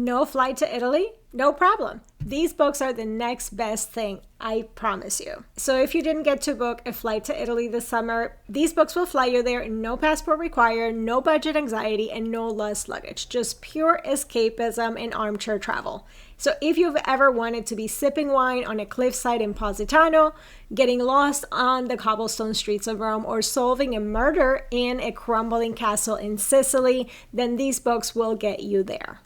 No flight to Italy? No problem. These books are the next best thing, I promise you. So if you didn't get to book a flight to Italy this summer, these books will fly you there. No passport required, no budget anxiety, and no lost luggage. Just pure escapism and armchair travel. So if you've ever wanted to be sipping wine on a cliffside in Positano, getting lost on the cobblestone streets of Rome, or solving a murder in a crumbling castle in Sicily, then these books will get you there.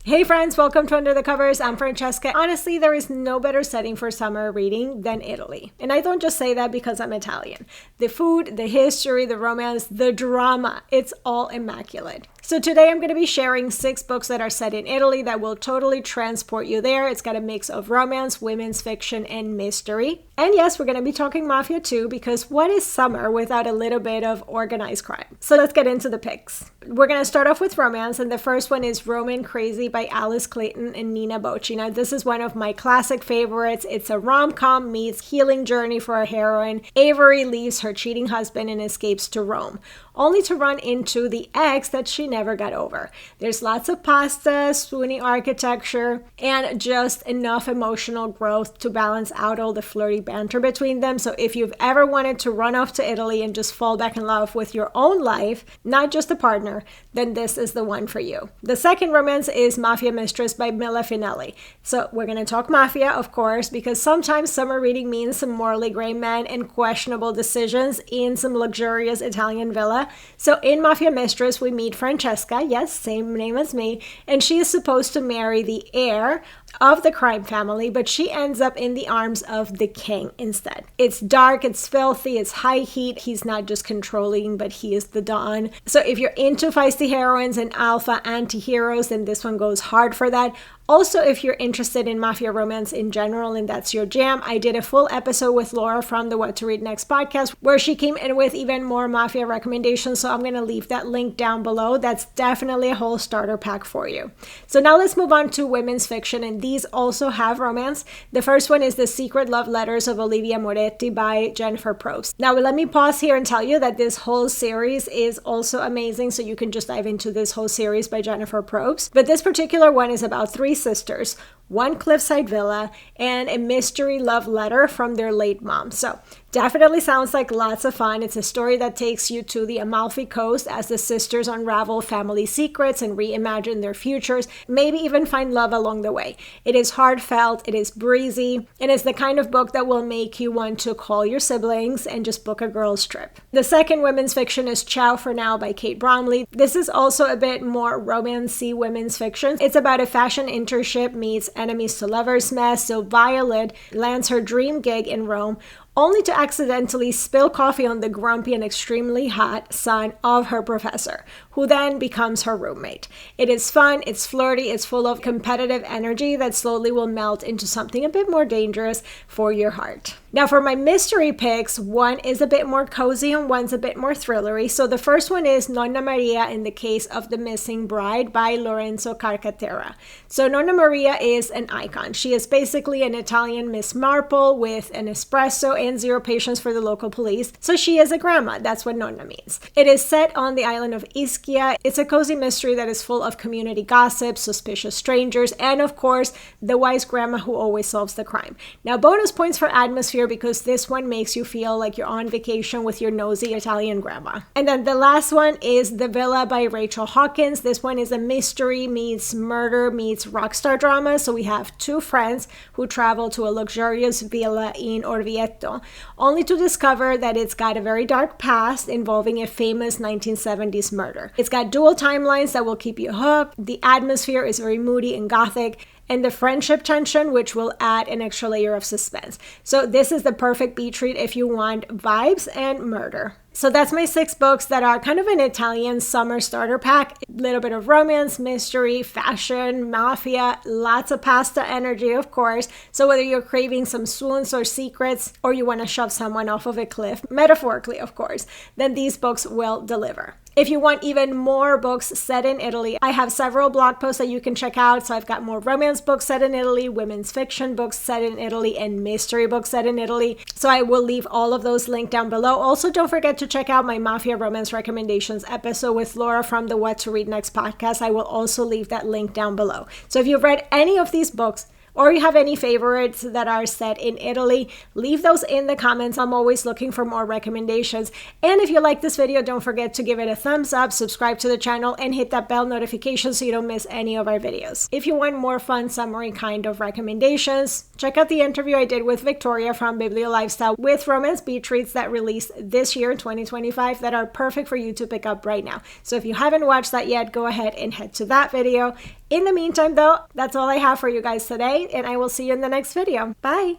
Hey friends, welcome to Under the Covers. I'm Francesca. Honestly, there is no better setting for summer reading than Italy. And I don't just say that because I'm Italian. The food, the history, the romance, the drama, it's all immaculate. So today I'm going to be sharing 6 books that are set in Italy that will totally transport you there. It's got a mix of romance, women's fiction, and mystery. And yes, we're going to be talking Mafia too, because what is summer without a little bit of organized crime? So let's get into the picks. We're going to start off with romance, and the first one is Roman Crazy by Alice Clayton and Nina Bocci. Now, this is one of my classic favorites. It's a rom-com meets healing journey for a heroine. Avery leaves her cheating husband and escapes to Rome, only to run into the ex that she never got over. There's lots of pasta, swoony architecture, and just enough emotional growth to balance out all the flirty banter between them. So if you've ever wanted to run off to Italy and just fall back in love with your own life, not just a partner, then this is the one for you. The second romance is Mafia Mistress by Mila Finelli. So we're going to talk Mafia, of course, because sometimes summer reading means some morally gray men and questionable decisions in some luxurious Italian villa. So in Mafia Mistress, we meet Francesca, yes, same name as me, and she is supposed to marry the heir of the crime family, but she ends up in the arms of the king instead. It's dark, it's filthy, it's high heat. He's not just controlling, but he is the Don. So if you're into feisty heroines and alpha anti-heroes, then this one goes hard for that. Also, if you're interested in Mafia romance in general and that's your jam, I did a full episode with Laura from the What to Read Next podcast where she came in with even more Mafia recommendations, so I'm going to leave that link down below. That's definitely a whole starter pack for you. So now let's move on to women's fiction, and these also have romance. The first one is The Secret Love Letters of Olivia Moretti by Jennifer Probst. Now let me pause here and tell you that this whole series is also amazing, so you can just dive into this whole series by Jennifer Probst. But this particular one is about 3 sisters, one cliffside villa, and a mystery love letter from their late mom. So definitely sounds like lots of fun. It's a story that takes you to the Amalfi Coast as the sisters unravel family secrets and reimagine their futures, maybe even find love along the way. It is heartfelt, it is breezy, and it's the kind of book that will make you want to call your siblings and just book a girls' trip. The second women's fiction is Ciao for Now by Kate Bromley. This is also a bit more romancy women's fiction. It's about a fashion internship meets enemies to lovers mess. So Violet lands her dream gig in Rome, only to accidentally spill coffee on the grumpy and extremely hot son of her professor, who then becomes her roommate. It is fun, it's flirty, it's full of competitive energy that slowly will melt into something a bit more dangerous for your heart. Now for my mystery picks, one is a bit more cozy and one's a bit more thrillery. So the first one is Nonna Maria in the Case of the Missing Bride by Lorenzo Carcaterra. So Nonna Maria is an icon. She is basically an Italian Miss Marple with an espresso and 0 patience for the local police. So she is a grandma. That's what Nonna means. It is set on the island of Ischia. It's a cozy mystery that is full of community gossip, suspicious strangers, and of course, the wise grandma who always solves the crime. Now, bonus points for atmosphere because this one makes you feel like you're on vacation with your nosy Italian grandma. And then the last one is The Villa by Rachel Hawkins. This one is a mystery meets murder meets rockstar drama. So we have 2 friends who travel to a luxurious villa in Orvieto, only to discover that it's got a very dark past involving a famous 1970s murder. It's got dual timelines that will keep you hooked. The atmosphere is very moody and gothic, and the friendship tension, which will add an extra layer of suspense. So this is the perfect beach read if you want vibes and murder. So that's my 6 books that are kind of an Italian summer starter pack. A little bit of romance, mystery, fashion, mafia, lots of pasta energy, of course. So whether you're craving some swoons or secrets, or you want to shove someone off of a cliff, metaphorically, of course, then these books will deliver. If you want even more books set in Italy, I have several blog posts that you can check out. So I've got more romance books set in Italy, women's fiction books set in Italy, and mystery books set in Italy. So I will leave all of those linked down below. Also, don't forget to check out my Mafia romance recommendations episode with Laura from the What to Read Next podcast. I will also leave that link down below. So if you've read any of these books, or you have any favorites that are set in Italy, leave those in the comments. I'm always looking for more recommendations. And if you like this video, don't forget to give it a thumbs up, subscribe to the channel, and hit that bell notification so you don't miss any of our videos. If you want more fun summary kind of recommendations, check out the interview I did with Victoria from Biblio Lifestyle with romance beach reads that released this year, 2025, that are perfect for you to pick up right now. So if you haven't watched that yet, go ahead and head to that video. In the meantime, though, that's all I have for you guys today, and I will see you in the next video. Bye!